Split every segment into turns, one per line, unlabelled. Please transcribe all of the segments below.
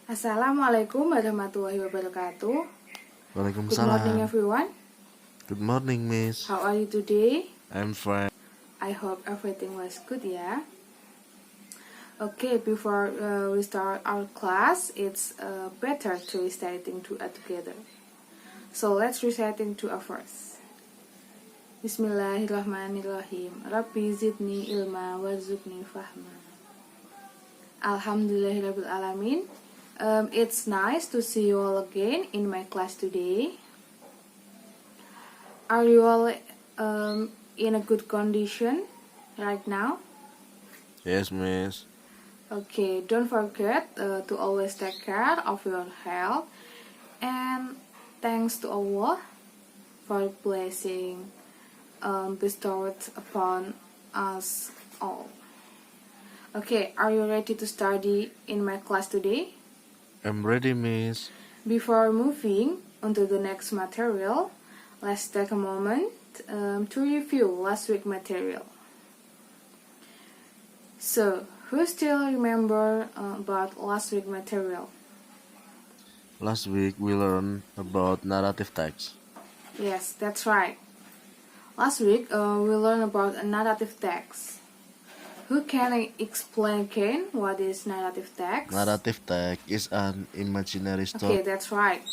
Assalamualaikum warahmatullahi wabarakatuh. Good morning,
Waalaikumsalam.
everyone.
Good morning, Miss.
How are you today?
I'm fine.
I hope everything was good, yeah. Okay, before we start our class, it's better to reciting to together. So let's reciting to first. Bismillahirrahmanirrahim. Rabbi zidni ilma warzuqni fahma. Alhamdulillahirabbil alamin. It's nice to see you all again in my class today. Are you all in a good condition right now?
Yes, Miss.
Okay, don't forget to always take care of your health, and thanks to Allah for blessing bestowed upon us all. Okay, are you ready to study in my class today?
I'm ready, Miss.
Before moving on to the next material, let's take a moment to review last week's material. So, who still remember about last week's material?
Last week we learned about narrative text.
Yes, that's right. Last week we learned about a narrative text. Who can explain again what is narrative text?
Narrative text is an imaginary story.
Okay, that's right.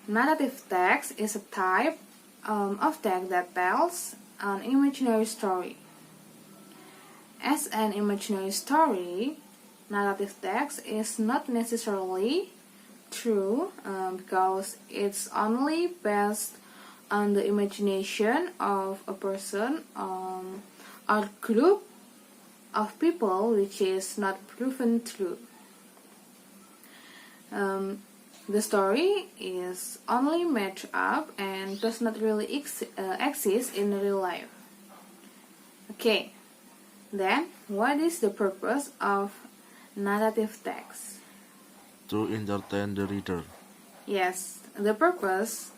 Narrative text is a type of text that tells an imaginary story. As an imaginary story, narrative text is not necessarily true because it's only based on the imagination of a person or group of people, which is not proven true. The story is only made up and does not really exist in real life. Okay, then what is the purpose of narrative text?
To entertain the reader.
Yes, the purpose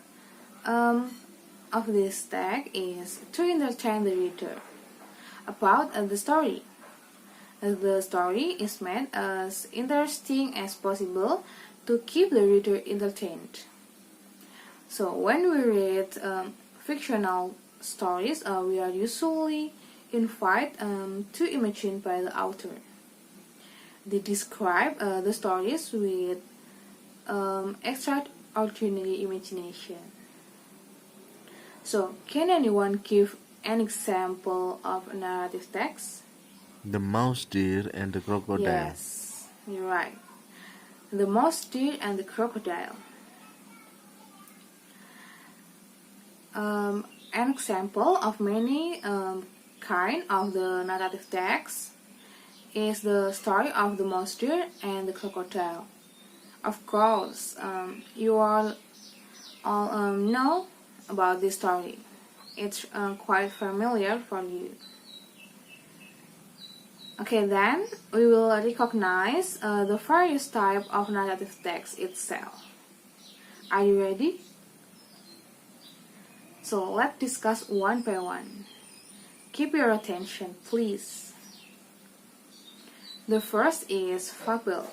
of this text is to entertain the reader about the story. The story is made as interesting as possible to keep the reader entertained. So when we read fictional stories, we are usually invited to imagine by the author. They describe the stories with extraordinary imagination. So, can anyone give an example of a narrative text?
The mouse, deer, and the crocodile.
Yes, you're right. The mouse, deer, and the crocodile. An example of many kind of the narrative text is the story of the mouse, deer, and the crocodile. Of course, you all know about this story. It's quite familiar for you. Okay, then we will recognize the various types of narrative text itself. Are you ready? So let's discuss one by one. Keep your attention, please. The first is fable.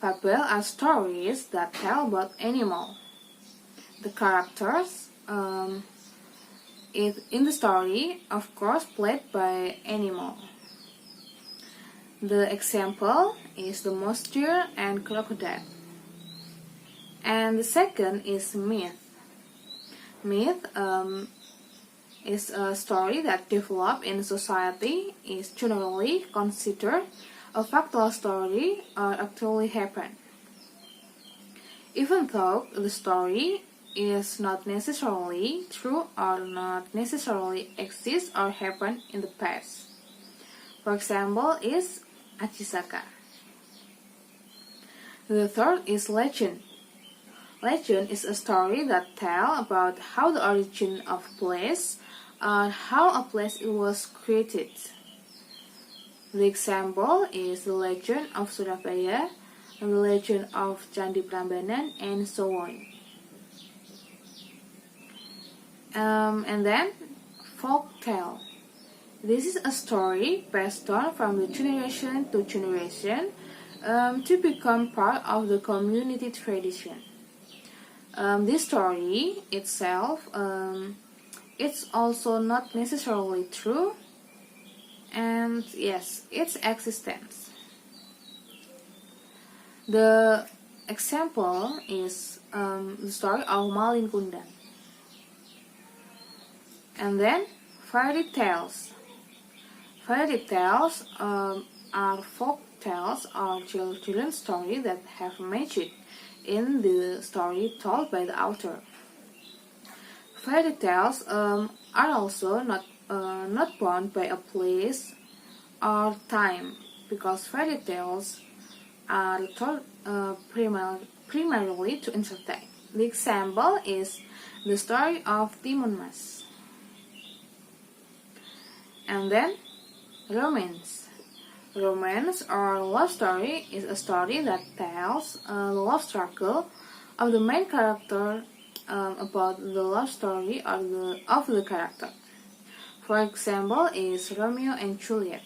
Fable are stories that tell about animals. The characters in the story, of course, played by animal. The example is the mouse, deer, and crocodile. And the second is myth. Myth is a story that developed in society, is generally considered a factual story or actually happened. Even though the story is not necessarily true or not necessarily exist or happened in the past. For example, is Achisaka. The third is legend. Legend is a story that tells about how the origin of a place or how a place was created. The example is the legend of Surabaya, the legend of Candi Prambanan, and so on. And then folk tale. This is a story passed on from the generation to generation to become part of the community tradition. This story itself, it's also not necessarily true, and yes, its existence. The example is the story of Malin Kundan. And then fairy tales. Fairy tales are folk tales or children's stories that have magic in the story told by the author. Fairy tales are also not bound by a place or time, because fairy tales are told primarily to entertain. The example is the story of Timun Mas. And then romance. Romance or love story is a story that tells the love struggle of the main character about the love story of the character. For example is Romeo and Juliet.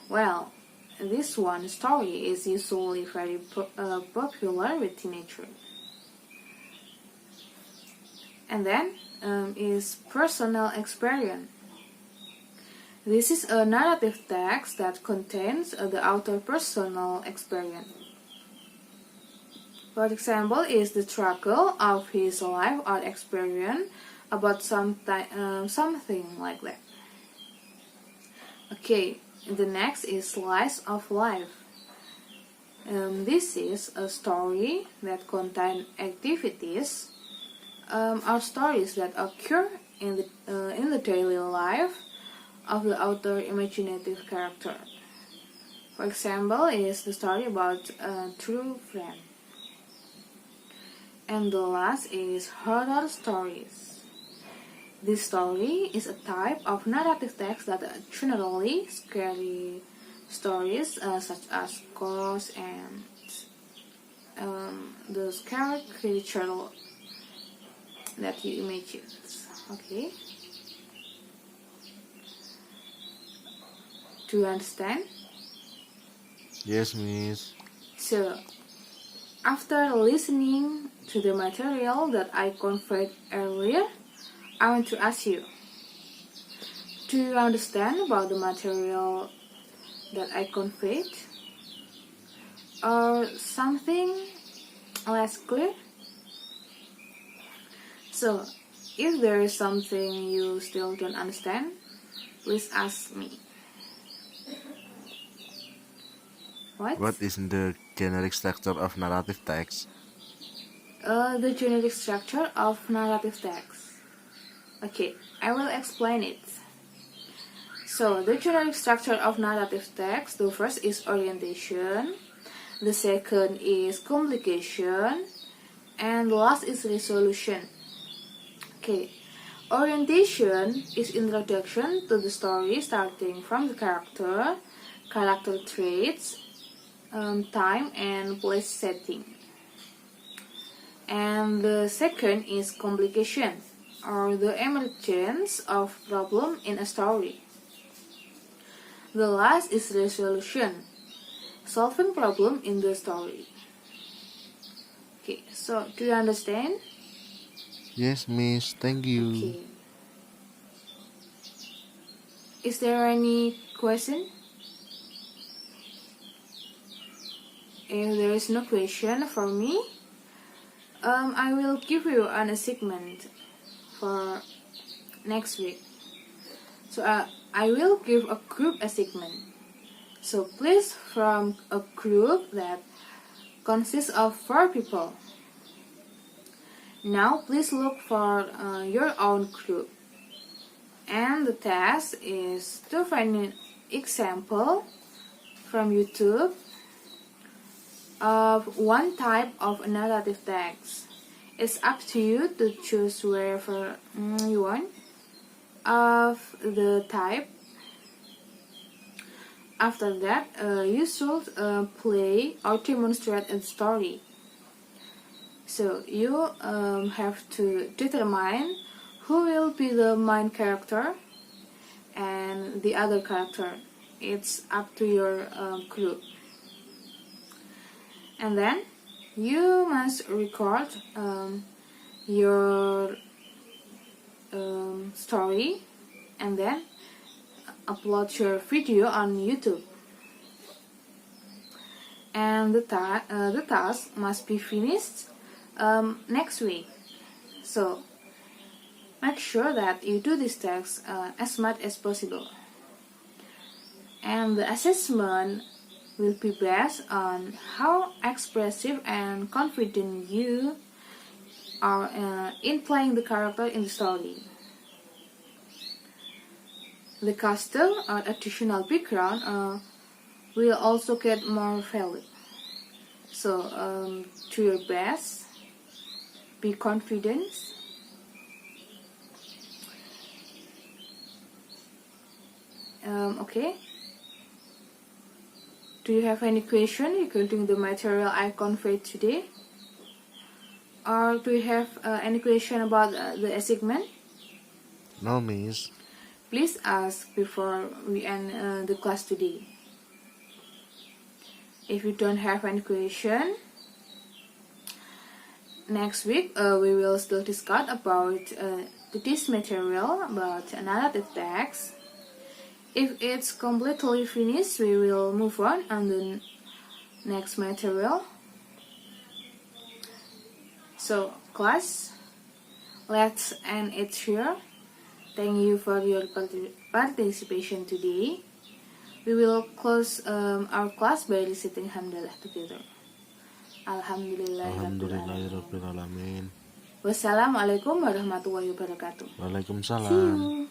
Well, this one story is usually very popular with teenagers. And then is personal experience. This is a narrative text that contains the author's personal experience. For example, is the struggle of his life or experience about something like that. Okay, the next is slice of life. This is a story that contains activities or stories that occur in the daily life of the author's imaginative character. For example, is the story about a true friend. And the last is horror stories. This story is a type of narrative text that are generally scary stories such as ghosts and the scary creature that you imagine. Okay. Do you understand?
Yes, Miss.
So, after listening to the material that I conveyed earlier, I want to ask you, do you understand about the material that I conveyed? Or something less clear? So, if there is something you still don't understand, please ask me.
What is the generic structure of narrative text?
The generic structure of narrative text. Okay, I will explain it. So, the generic structure of narrative text, the first is orientation, the second is complication, and the last is resolution. Okay, orientation is introduction to the story starting from the character traits, time and place setting. And the second is complication, or the emergence of problem in a story. The last is resolution, solving problem in the story. Okay, so do you understand?
Yes, Miss. Thank you.
Okay. Is there any question? If there is no question for me, I will give you an assignment for next week. So I will give a group assignment. So please from a group that consists of 4 people. Now please look for your own group. And the task is to find an example from YouTube of one type of narrative text. It's up to you to choose wherever you want of the type. After that, you should play or demonstrate a story. So you have to determine who will be the main character and the other character. It's up to your group. And then you must record your story and then upload your video on YouTube. And the task must be finished next week. So make sure that you do this task as much as possible. And the assessment will be based on how expressive and confident you are in playing the character in the story. The castle or additional background will also get more value. So do your best, be confident. Okay. Do you have any question regarding the material I conveyed today? Or do you have any question about the assignment?
No, miss.
Please ask before we end the class today. If you don't have any question, next week we will still discuss about this material, about narrative text. If it's completely finished, we will move on the next material. So, class, let's end it here. Thank you for your participation today. We will close our class by reciting Hamdalah together.
Alhamdulillahirrabbilalamin.
Wassalamualaikum warahmatullahi wabarakatuh. See
Waalaikumsalam.
you.